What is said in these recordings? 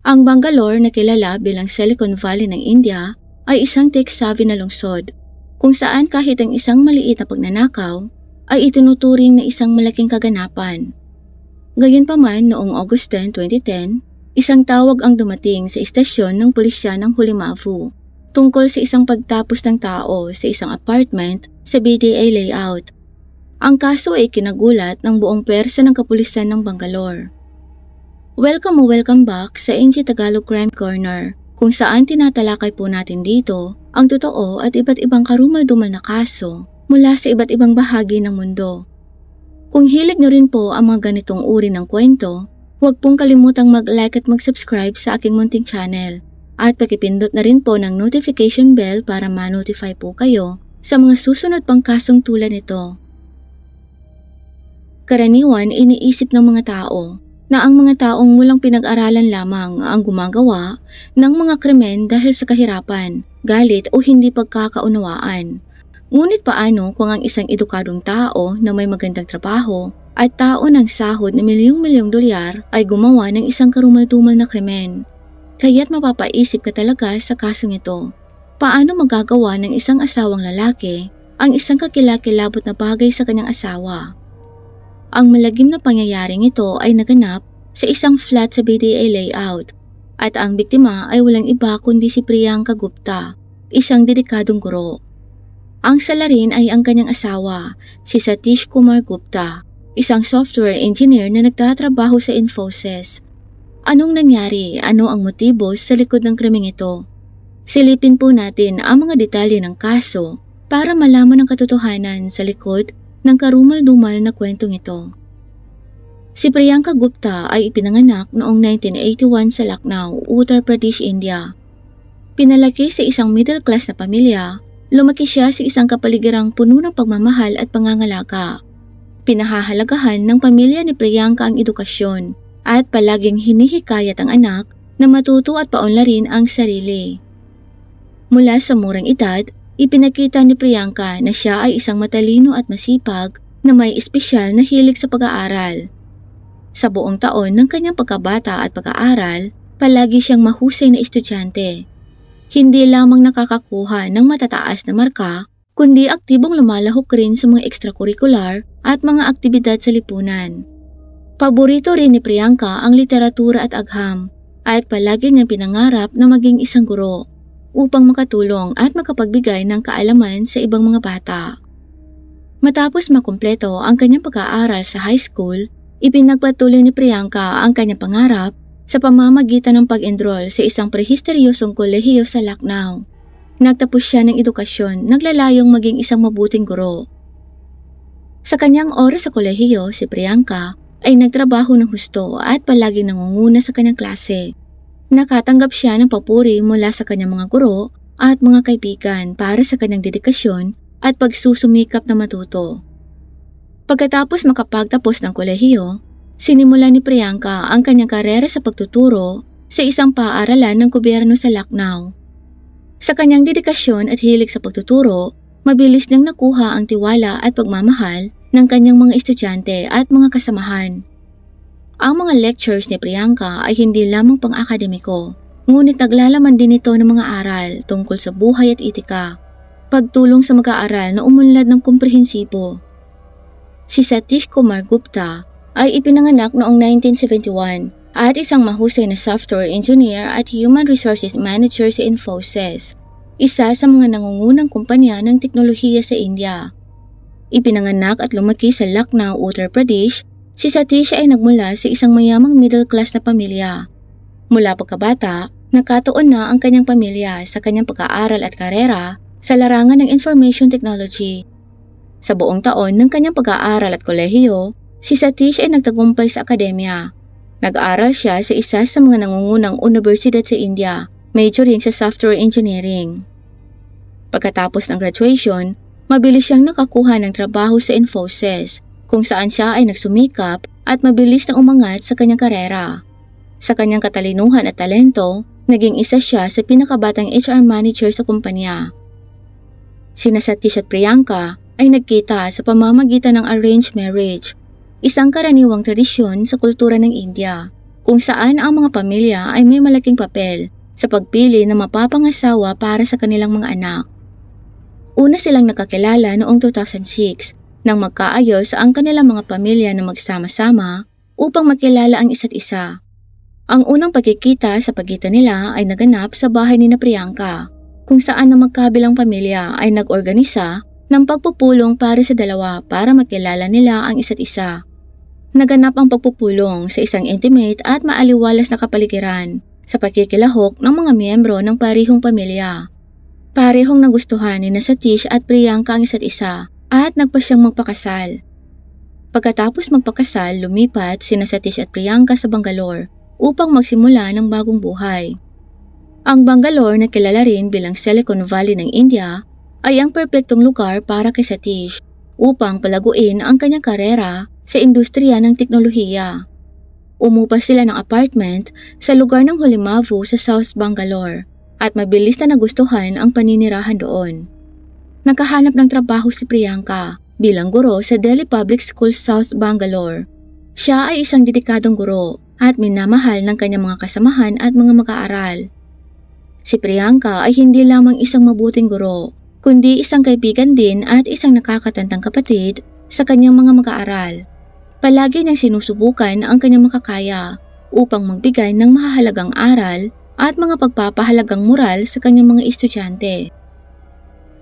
Ang Bangalore na kilala bilang Silicon Valley ng India ay isang tech-savvy na lungsod kung saan kahit ang isang maliit na pagnanakaw ay itinuturing na isang malaking kaganapan. Gayunpaman noong August 10, 2010, isang tawag ang dumating sa istasyon ng pulisya ng Hulimavu tungkol sa isang pagtapos ng tao sa isang apartment sa BDA layout. Ang kaso ay kinagulat ng buong pwersa ng kapulisan ng Bangalore. Welcome back sa NG Tagalog Crime Corner, kung saan tinatalakay po natin dito ang totoo at iba't ibang karumal-dumal na kaso mula sa iba't ibang bahagi ng mundo. Kung hilig nyo rin po ang mga ganitong uri ng kwento, huwag pong kalimutang mag-like at mag-subscribe sa aking munting channel at pakipindot na rin po ng notification bell para ma-notify po kayo sa mga susunod pang kasong tulad nito. Karaniwan iniisip ng mga tao na ang mga taong walang pinag-aralan lamang ang gumagawa ng mga krimen dahil sa kahirapan, galit o hindi pagkakaunawaan. Ngunit paano kung ang isang edukadong tao na may magandang trabaho at tao ng sahod na milyong-milyong dolyar ay gumawa ng isang karumal-dumal na krimen? Kaya't mapapaisip ka talaga sa kasong ito. Paano magagawa ng isang asawang lalaki ang isang kakilakilabot na bagay sa kanyang asawa? Ang malagim na pangyayaring ito ay naganap sa isang flat sa BDA layout at ang biktima ay walang iba kundi si Priyanka Gupta, isang dedikadong guro. Ang salarin ay ang kanyang asawa, si Satish Kumar Gupta, isang software engineer na nagtatrabaho sa Infosys. Anong nangyari? Ano ang motibo sa likod ng krimeng ito? Silipin po natin ang mga detalye ng kaso para malaman ang katotohanan sa likod ng karumal-dumal na kwentong ito. Si Priyanka Gupta ay ipinanganak noong 1981 sa Lucknow, Uttar Pradesh, India. Pinalaki sa isang middle-class na pamilya, lumaki siya sa isang kapaligirang puno ng pagmamahal at pangangalaga. Pinahahalagahan ng pamilya ni Priyanka ang edukasyon at palaging hinihikayat ang anak na matuto at paunlarin ang sarili. Mula sa murang edad, ipinakita ni Priyanka na siya ay isang matalino at masipag na may espesyal na hilig sa pag-aaral. Sa buong taon ng kanyang pagkabata at pag-aaral, palagi siyang mahusay na estudyante. Hindi lamang nakakakuha ng matataas na marka, kundi aktibong lumalahok rin sa mga extracurricular at mga aktibidad sa lipunan. Paborito rin ni Priyanka ang literatura at agham at palagi niyang pinangarap na maging isang guro upang makatulong at makapagbigay ng kaalaman sa ibang mga bata. Matapos makumpleto ang kanyang pag-aaral sa high school, ipinagpatuloy ni Priyanka ang kanyang pangarap sa pamamagitan ng pag-enroll sa isang prehisteryosong kolehiyo sa Lucknow. Nagtapos siya ng edukasyon, naglalayong maging isang mabuting guro. Sa kanyang oras sa kolehiyo, si Priyanka ay nagtrabaho ng husto at palagi nangunguna sa kanyang klase. Nakatanggap siya ng papuri mula sa kanyang mga guro at mga kaibigan para sa kanyang dedikasyon at pagsusumikap na matuto. Pagkatapos makapagtapos ng kolehiyo, sinimula ni Priyanka ang kanyang karera sa pagtuturo sa isang paaralan ng gobyerno sa Lucknow. Sa kanyang dedikasyon at hilig sa pagtuturo, mabilis niyang nakuha ang tiwala at pagmamahal ng kanyang mga estudyante at mga kasamahan. Ang mga lectures ni Priyanka ay hindi lamang pang-akademiko, ngunit naglalaman din ito ng mga aral tungkol sa buhay at etika, pagtulong sa mag-aaral na umunlad ng komprehensibo. Si Satish Kumar Gupta ay ipinanganak noong 1971 at isang mahusay na software engineer at human resources manager sa Infosys, isa sa mga nangungunang kumpanya ng teknolohiya sa India. Ipinanganak at lumaki sa Lucknow, Uttar Pradesh, si Satish ay nagmula sa isang mayamang middle-class na pamilya. Mula pagkabata, nakatuon na ang kanyang pamilya sa kanyang pag-aaral at karera sa larangan ng information technology. Sa buong taon ng kanyang pag-aaral at kolehiyo, si Satish ay nagtagumpay sa akademya. Nag-aaral siya sa isa sa mga nangungunang universidad sa India, majoring sa software engineering. Pagkatapos ng graduation, mabilis siyang nakakuha ng trabaho sa Infosys, kung saan siya ay nagsumikap at mabilis na umangat sa kanyang karera. Sa kanyang katalinuhan at talento, naging isa siya sa pinakabatang HR manager sa kumpanya. Sina Satish at Priyanka ay nagkita sa pamamagitan ng arranged marriage, isang karaniwang tradisyon sa kultura ng India, kung saan ang mga pamilya ay may malaking papel sa pagpili ng mapapangasawa para sa kanilang mga anak. Una silang nakakilala noong 2006 nang magkaayos ang kanilang mga pamilya na magsama-sama upang makilala ang isa't isa. Ang unang pagkikita sa pagitan nila ay naganap sa bahay ni Priyanka, kung saan ang magkabilang pamilya ay nag-organisa ng pagpupulong para sa dalawa para makilala nila ang isa't isa. Naganap ang pagpupulong sa isang intimate at maaliwalas na kapaligiran sa pakikilahok ng mga miyembro ng parehong pamilya. Parehong nagustuhan ni Satish at Priyanka ang isa't isa at nagpa siyang magpakasal. Pagkatapos magpakasal, lumipat sina Satish at Priyanka sa Bangalore upang magsimula ng bagong buhay. Ang Bangalore na kilala rin bilang Silicon Valley ng India ay ang perpektong lugar para kay Satish upang palaguin ang kanyang karera sa industriya ng teknolohiya. Umupa sila ng apartment sa lugar ng Holimavu sa South Bangalore at mabilis na nagustuhan ang paninirahan doon. Nakahanap ng trabaho si Priyanka bilang guro sa Delhi Public School South Bangalore. Siya ay isang dedikadong guro at minamahal ng kanyang mga kasamahan at mga mag-aaral. Si Priyanka ay hindi lamang isang mabuting guro, kundi isang kaibigan din at isang nakakatandang kapatid sa kanyang mga mag-aaral. Palagi niyang sinusubukan ang kanyang makakaya upang magbigay ng mahahalagang aral at mga pagpapahalagang moral sa kanyang mga estudyante.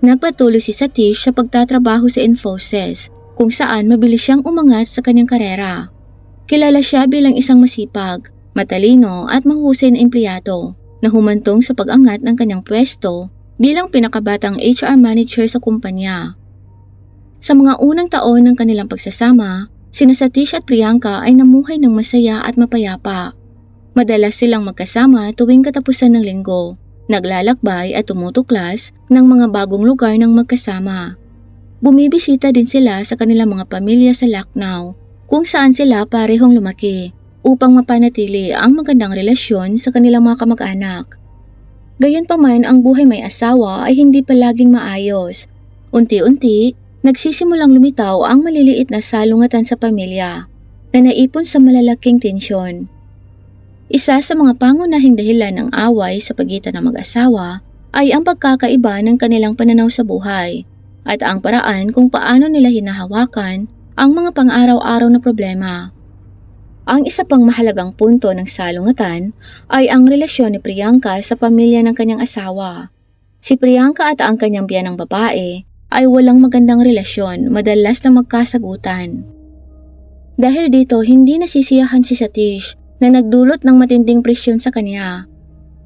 Nagpatuloy si Satish sa pagtatrabaho sa Infosys, kung saan mabilis siyang umangat sa kanyang karera. Kilala siya bilang isang masipag, matalino at mahusay na empleyado na humantong sa pag-angat ng kanyang pwesto bilang pinakabatang HR manager sa kumpanya. Sa mga unang taon ng kanilang pagsasama, sina Satish at Priyanka ay namuhay ng masaya at mapayapa. Madalas silang magkasama tuwing katapusan ng linggo, naglalakbay at tumutuklas ng mga bagong lugar ng magkasama. Bumibisita din sila sa kanilang mga pamilya sa Lucknow, kung saan sila parehong lumaki upang mapanatili ang magandang relasyon sa kanilang mga kamag-anak. Gayunpaman, ang buhay may asawa ay hindi palaging maayos. Unti-unti, nagsisimulang lumitaw ang maliliit na salungatan sa pamilya na naipon sa malalaking tensyon. Isa sa mga pangunahing dahilan ng away sa pagitan ng mag-asawa ay ang pagkakaiba ng kanilang pananaw sa buhay at ang paraan kung paano nila hinahawakan ang mga pang-araw-araw na problema. Ang isa pang mahalagang punto ng salungatan ay ang relasyon ni Priyanka sa pamilya ng kanyang asawa. Si Priyanka at ang kanyang biyanang babae ay walang magandang relasyon, madalas na magkasagutan. Dahil dito, hindi nasisiyahan si Satish na nagdulot ng matinding presyon sa kanya.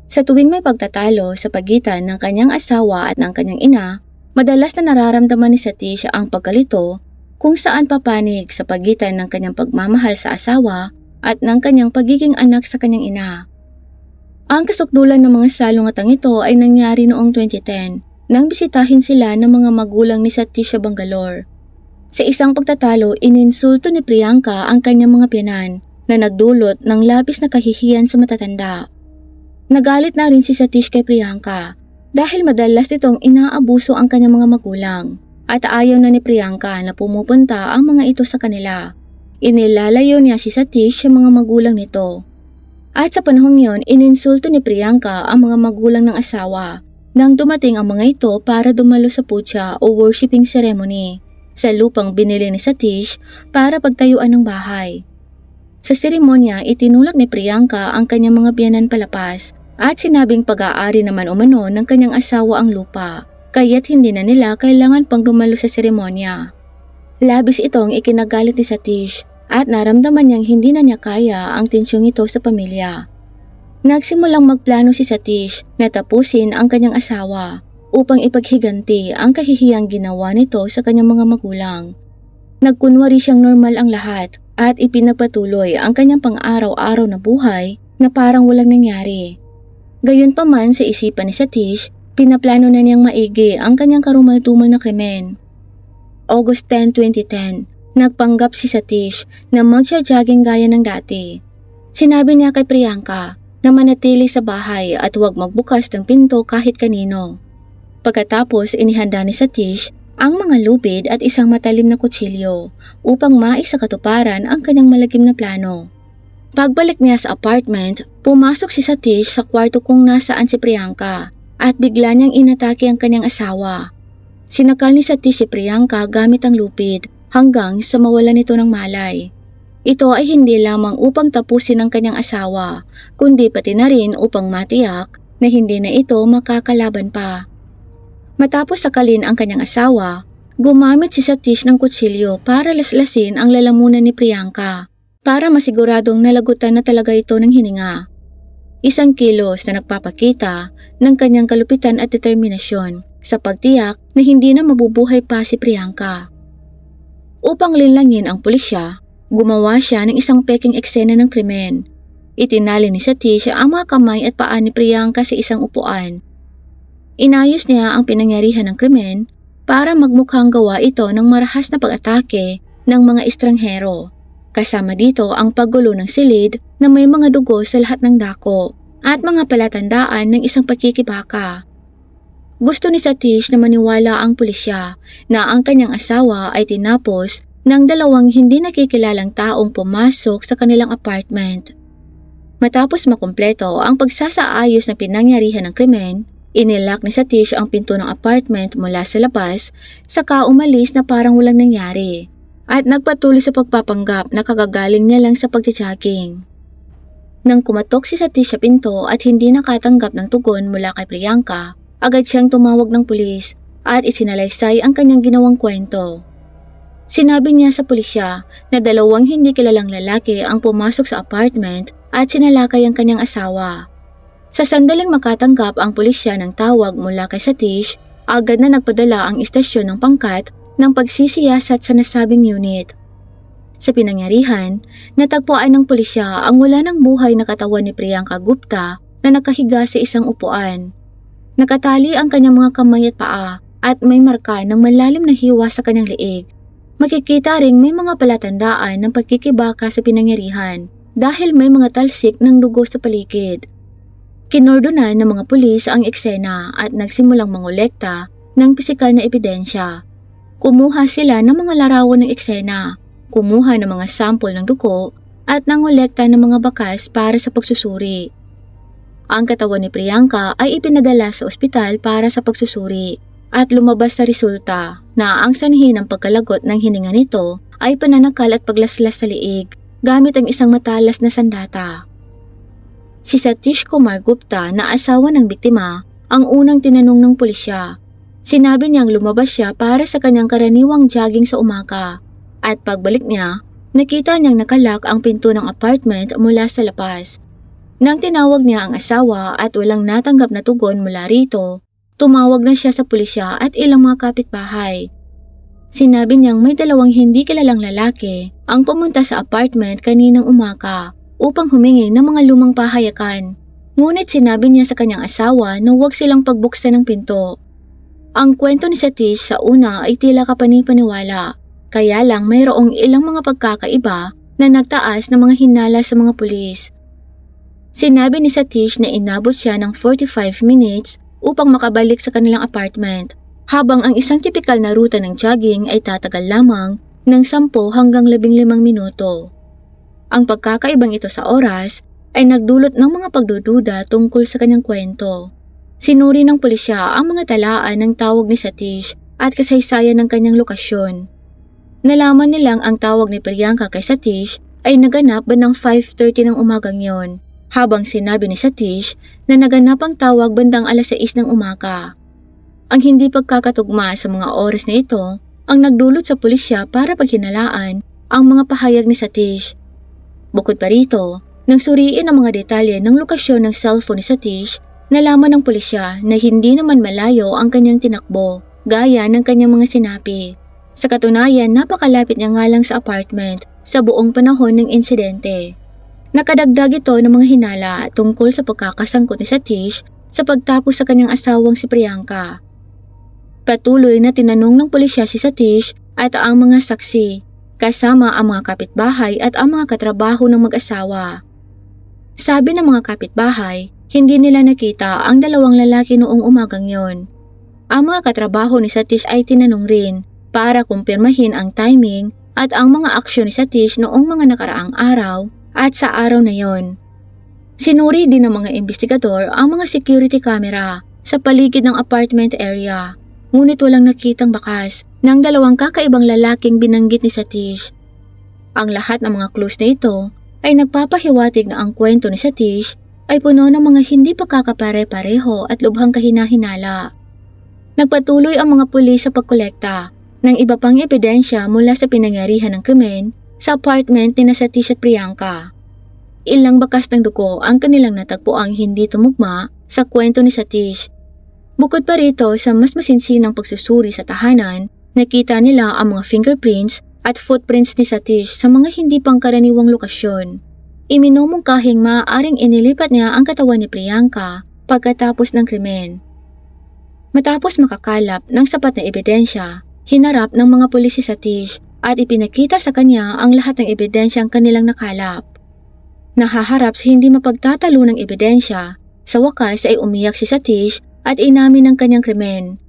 Sa tuwing may pagtatalo sa pagitan ng kanyang asawa at ng kanyang ina, madalas na nararamdaman ni Satish ang pagkalito kung saan papanig sa pagitan ng kanyang pagmamahal sa asawa at ng kanyang pagiging anak sa kanyang ina. Ang kasukdulan ng mga salungatang ito ay nangyari noong 2010 nang bisitahin sila ng mga magulang ni Satish sa Bangalore. Sa isang pagtatalo, ininsulto ni Priyanka ang kanyang mga biyanan na nagdulot ng labis na kahihiyan sa matatanda. Nagalit na rin si Satish kay Priyanka dahil madalas nitong inaabuso ang kanyang mga magulang. At ayaw na ni Priyanka na pumupunta ang mga ito sa kanila. Inilalayo niya si Satish sa mga magulang nito. At sa panahong yon, ininsulto ni Priyanka ang mga magulang ng asawa nang dumating ang mga ito para dumalo sa puja o worshiping ceremony sa lupang binili ni Satish para pagtayuan ng bahay. Sa seremonya, itinulak ni Priyanka ang kanyang mga biyanan palapas at sinabing pag-aari naman umano ng kanyang asawa ang lupa. Kaya't hindi na nila kailangan pang dumalo sa seremonya. Labis itong ikinagalit ni Satish at naramdaman niyang hindi na niya kaya ang tensyong ito sa pamilya. Nagsimulang magplano si Satish na tapusin ang kanyang asawa upang ipaghiganti ang kahihiyang ginawa nito sa kanyang mga magulang. Nagkunwari siyang normal ang lahat at ipinagpatuloy ang kanyang pang-araw-araw na buhay na parang walang nangyari. Gayunpaman sa isipan ni Satish, pinaplano na niyang maigi ang kanyang karumal-dumal na krimen. August 10, 2010, nagpanggap si Satish na magja-jogging gaya ng dati. Sinabi niya kay Priyanka na manatili sa bahay at huwag magbukas ng pinto kahit kanino. Pagkatapos, inihanda ni Satish ang mga lubid at isang matalim na kutsilyo upang maisakatuparan ang kanyang malagim na plano. Pagbalik niya sa apartment, pumasok si Satish sa kwarto kung nasaan si Priyanka at bigla niyang inatake ang kanyang asawa. Sinakal ni Satish si Priyanka gamit ang lupit hanggang sa mawalan nito ng malay. Ito ay hindi lamang upang tapusin ang kanyang asawa, kundi pati na rin upang matiyak na hindi na ito makakalaban pa. Matapos sakalin ang kanyang asawa, gumamit si Satish ng kutsilyo para laslasin ang lalamunan ni Priyanka para masiguradong nalagutan na talaga ito ng hininga. Isang kilos na nagpapakita ng kanyang kalupitan at determinasyon sa pagtiyak na hindi na mabubuhay pa si Priyanka. Upang linlangin ang pulisya, gumawa siya ng isang peking eksena ng krimen. Itinali ni Satish ang mga kamay at paa ni Priyanka sa isang upuan. Inayos niya ang pinangyarihan ng krimen para magmukhang gawa ito ng marahas na pag-atake ng mga estranghero. Kasama dito ang paggulo ng silid na may mga dugo sa lahat ng dako at mga palatandaan ng isang pakikibaka. Gusto ni Satish na maniwala ang pulisya na ang kanyang asawa ay tinapos ng dalawang hindi nakikilalang taong pumasok sa kanilang apartment. Matapos makumpleto ang pagsasaayos ng pinangyarihan ng krimen, inilak ni Satish ang pinto ng apartment mula sa labas, saka umalis na parang walang nangyari at nagpatuloy sa pagpapanggap na kagagaling niya lang sa pagja-jogging. Nang kumatok si Satish sa pinto at hindi nakatanggap ng tugon mula kay Priyanka, agad siyang tumawag ng pulis at isinalaysay ang kanyang ginawang kwento. Sinabi niya sa pulisya na dalawang hindi kilalang lalaki ang pumasok sa apartment at sinalakay ang kanyang asawa. Sa sandaling makatanggap ang pulisya ng tawag mula kay Satish, agad na nagpadala ang istasyon ng pangkat ng pagsisiyasat sa nasabing unit. Sa pinangyarihan, natagpuan ng pulisya ang wala ng buhay na katawan ni Priyanka Gupta na nakahiga sa isang upuan. Nakatali ang kanyang mga kamay at paa at may marka ng malalim na hiwa sa kanyang liig. Makikita ring may mga palatandaan ng pagkikibaka sa pinangyarihan dahil may mga talsik ng dugo sa paligid. Kinordonan ng mga pulis ang eksena at nagsimulang mangolekta ng pisikal na ebidensya. Kumuha sila ng mga larawan ng eksena, kumuha ng mga sampol ng dugo at nangolekta ng mga bakas para sa pagsusuri. Ang katawan ni Priyanka ay ipinadala sa ospital para sa pagsusuri at lumabas sa resulta na ang sanhi ng pagkalagot ng hininga nito ay pananakal at paglaslas sa liig gamit ang isang matalas na sandata. Si Satish Kumar Gupta na asawa ng biktima ang unang tinanong ng pulisya. Sinabi niyang lumabas siya para sa kanyang karaniwang jogging sa umaga at pagbalik niya, nakita niyang nakalak ang pinto ng apartment mula sa labas. Nang tinawag niya ang asawa at walang natanggap na tugon mula rito, tumawag na siya sa pulisya at ilang mga kapitbahay. Sinabi niyang may dalawang hindi kilalang lalaki ang pumunta sa apartment kaninang umaga upang humingi ng mga lumang pahayagan. Ngunit sinabi niya sa kanyang asawa na huwag silang pagbuksan ng pinto. Ang kwento ni Satish sa una ay tila kapanipaniwala, kaya lang mayroong ilang mga pagkakaiba na nagtaas ng mga hinala sa mga pulis. Sinabi ni Satish na inabot siya ng 45 minutes upang makabalik sa kanilang apartment, habang ang isang tipikal na ruta ng jogging ay tatagal lamang ng 10 hanggang 15 minuto. Ang pagkakaibang ito sa oras ay nagdulot ng mga pagdududa tungkol sa kanyang kwento. Sinuri ng pulisya ang mga talaan ng tawag ni Satish at kasaysayan ng kanyang lokasyon. Nalaman nilang ang tawag ni Priyanka kay Satish ay naganap bandang 5:30 ng umagang yon, habang sinabi ni Satish na naganap ang tawag bandang 6:00 ng umaga. Ang hindi pagkakatugma sa mga oras na ito ang nagdulot sa pulisya para paghinalaan ang mga pahayag ni Satish. Bukod pa rito, nang suriin ang mga detalye ng lokasyon ng cellphone ni Satish, nalaman ng pulisya na hindi naman malayo ang kanyang tinakbo, gaya ng kanyang mga sinapi. Sa katunayan, napakalapit niya nga lang sa apartment sa buong panahon ng insidente. Nakadagdag ito ng mga hinala tungkol sa pagkakasangkot ni Satish sa pagtapos sa kanyang asawang si Priyanka. Patuloy na tinanong ng pulisya si Satish at ang mga saksi, kasama ang mga kapitbahay at ang mga katrabaho ng mag-asawa. Sabi ng mga kapitbahay, hindi nila nakita ang dalawang lalaki noong umagang yon. Ang mga katrabaho ni Satish ay tinanong rin para kumpirmahin ang timing at ang mga aksyon ni Satish noong mga nakaraang araw At sa araw na yon, sinuri din ng mga investigador ang mga security camera sa paligid ng apartment area. Ngunit walang nakitang bakas ng dalawang kakaibang lalaking binanggit ni Satish. Ang lahat ng mga clues na ito ay nagpapahiwatig na ang kwento ni Satish ay puno ng mga hindi pagkakapare-pareho at lubhang kahina-hinala. Nagpatuloy ang mga pulis sa pagkolekta ng iba pang ebidensya mula sa pinangyarihan ng krimen sa apartment ni Satish at Priyanka. Ilang bakas ng dugo ang kanilang natagpuang hindi tumugma sa kwento ni Satish. Bukod pa rito sa mas masinsinang pagsusuri sa tahanan, nakita nila ang mga fingerprints at footprints ni Satish sa mga hindi pangkaraniwang lokasyon. Iminumungkahing maaaring inilipat niya ang katawan ni Priyanka pagkatapos ng krimen. Matapos makakalap ng sapat na ebidensya, hinarap ng mga pulis si Satish at ipinakita sa kanya ang lahat ng ebidensyang kanilang nakalap. Nahaharap sa hindi mapagtatalo ng ebidensya, sa wakas ay umiyak si Satish at inamin ang kanyang krimen.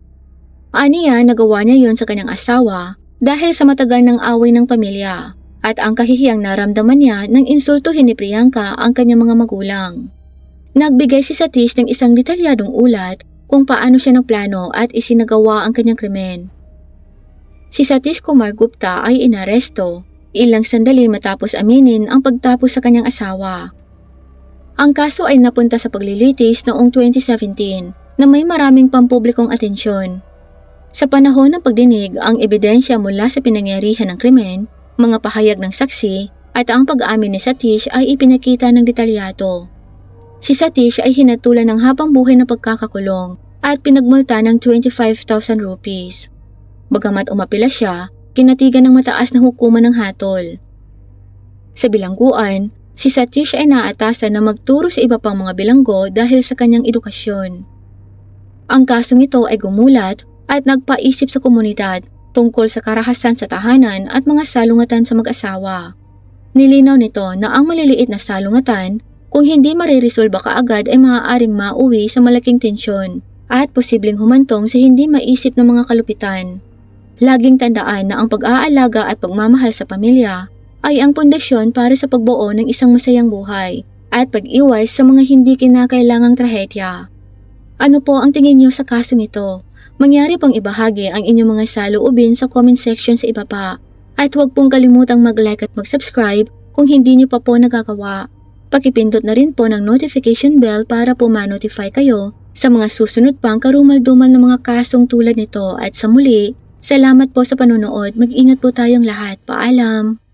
Aniya, nagawa niya yon sa kanyang asawa dahil sa matagal ng away ng pamilya at ang kahihiyang naramdaman niya nang insultuhin ni Priyanka ang kanyang mga magulang. Nagbigay si Satish ng isang detalyadong ulat kung paano siya nagplano at isinagawa ang kanyang krimen. Si Satish Kumar Gupta ay inaresto ilang sandali matapos aminin ang pagtapos sa kanyang asawa. Ang kaso ay napunta sa paglilitis noong 2017 na may maraming pampublikong atensyon. Sa panahon ng pagdinig, ang ebidensya mula sa pinangyarihan ng krimen, mga pahayag ng saksi at ang pag-amin ni Satish ay ipinakita ng detalyado. Si Satish ay hinatulan ng habang buhay na pagkakakulong at pinagmulta ng 25,000 rupees. Bagamat umapila siya, kinatigan ng mataas na hukuman ng hatol. Sa bilangguan, si Satish ay naatasan na magturo sa iba pang mga bilanggo dahil sa kanyang edukasyon. Ang kasong ito ay gumulat at nagpaisip sa komunidad tungkol sa karahasan sa tahanan at mga salungatan sa mag-asawa. Nilinaw nito na ang maliliit na salungatan, kung hindi mariresolba kaagad, ay maaaring mauwi sa malaking tensyon at posibleng humantong sa hindi maisip ng mga kalupitan. Laging tandaan na ang pag-aalaga at pagmamahal sa pamilya ay ang pundasyon para sa pagbuo ng isang masayang buhay at pag-iwas sa mga hindi kinakailangang trahedya. Ano po ang tingin niyo sa kasong ito? Mangyari pang ibahagi ang inyong mga saloobin sa comment section sa ibaba. At huwag pong kalimutang mag-like at mag-subscribe kung hindi niyo pa po nagagawa. Pakipindot na rin po ng notification bell para po ma-notify kayo sa mga susunod pang karumal-dumal na mga kasong tulad nito. At sa muli, salamat po sa panonood. Mag-ingat po tayong lahat. Paalam!